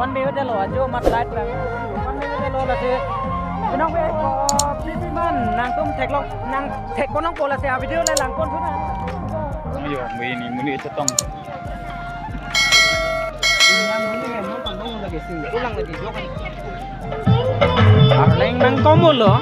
มันมีก็จะหล่อจูมัดไลท์แล้วมันมีก็จะหล่อละสิพี่น้องไปพี่มันนางตุ้มเทคลองนางเทคคนน้องโปรละเสียวิดีโออะไรหลังคนทุกนั้นไม่อยู่มือนี้จะต้องอะไรนางต้มหมดเหรอ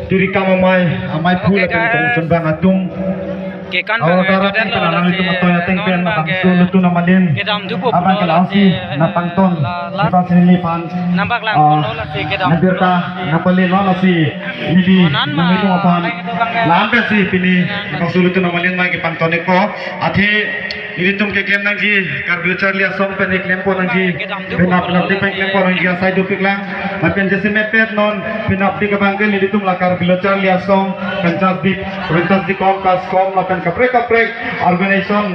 Diri kami amai pula dari Tumbang Atung. Awak darah kita nak itu matoi ateng pen nak bangsu lutu namalin. Abang kelasi nak pangton. Kita sini pan. Nadirka napalin wala si Nidi namitu apan. Lampe si pini bangsu lutu namalin mai ke pangton ko. Athi ini tum ke claim nangji karburetor liya song pen claim po nangji. Pinap di pen claim po nangji asai dupik lang. Mapen jesi mepet non pinap di kabangkel ini tum la karburetor liya song pentas di kompas kom la kaprek organisation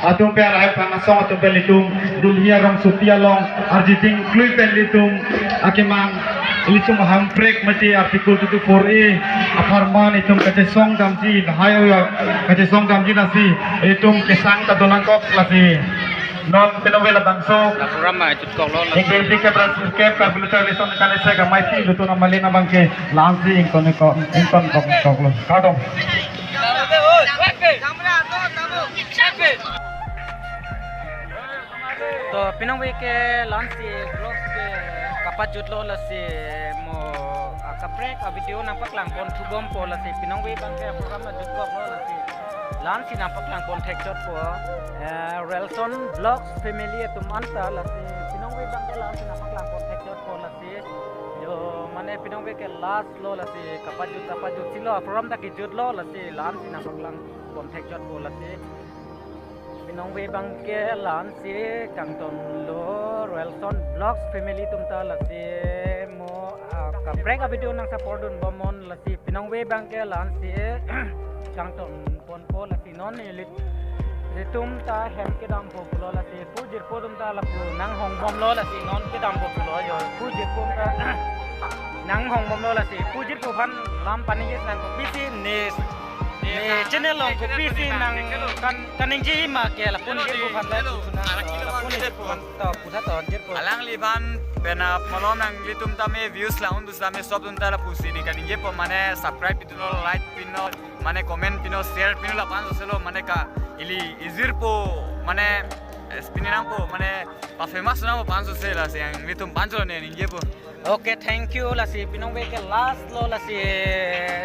atung pe arah panasong atung pe litung dunia ram sutia long arjiting klui pe litung akemang litung hamprek mati artikel 24A aparman itung kate song damji hayo kate song damji nasi itung kesang tadonan kok lasi non penovela bangso ramai cut kok lo ingin di kebras keb karburetor lison kane se ga maiti lutu na malina bangke lansi ingkon kok lo kadong तो पिनों वे के लॉन्च से ब्लॉग के कपा जुट लो लसे मो कपड़े का वीडियो नापक लांग कौन थुबम को लसे पिनों वे बंग के प्रोग्राम में जुट को लसे लॉन्च से नापक लांग कौन टेक शॉट को रेलसन ब्लॉग्स फैमिली तुम अंतर लसे पिनों वे बंग के लॉन्च से नापक लांग कौन टेक शॉट को लसे जो माने पिनों वे के लास्ट लो लसे कपा जुट सिलो प्रोग्राम तक जुट लो लसे लॉन्च से नापक लांग कौन टेक शॉट को लसेน้องเวบังเกหลานเสียกังตนโลรอยัลซอนบล็อกส์แฟมิลี่ตุมตาละเสียโมกับแบรกกับวิดีโอนังสปอร์ตุนบอมอนละเสียพี่น้องเวบังเกหลานเสียกังตนปนโพละเสียนอนนี่ลิตุมตาแฮมเกดัมโพกุโลละเสียผู้จิตโพตุมตาละปูนังหงบอมโลละเสียนอนเกดัมโพกุโลอยู่ผู้จิตโพตานังหงบอมโลละเสียผู้จิตโพพันลำปันยิ่งนั่งกับพี่ซีเนสchannel long ko PC nang kan inji ma ke la pun ke bukan la pun ke bukan ta pusa ta jer ko alang liban pena malom nang litum tame views la undus tame sob unta la pusi ni kan inje po mane subscribe pino like pino mane comment pino share pino la panso selo mane ka ili izir po mane spinning po mane pa famous na po panso sela yang litum panso ne inje po Okay, thank you lah si pinong weke last lo lah si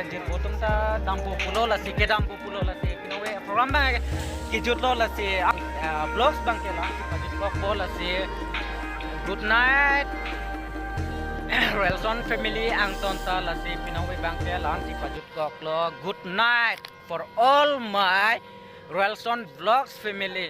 dir potom ta dampo pulo lah si ke dampo pulo lah si pinong program bang kijut lo la si vlogs bang ke lang si pajut ko la si good night Relson family ang tonta la si Pinangway bang ke lang si pajut ko lo good night for all my Relson vlogs family.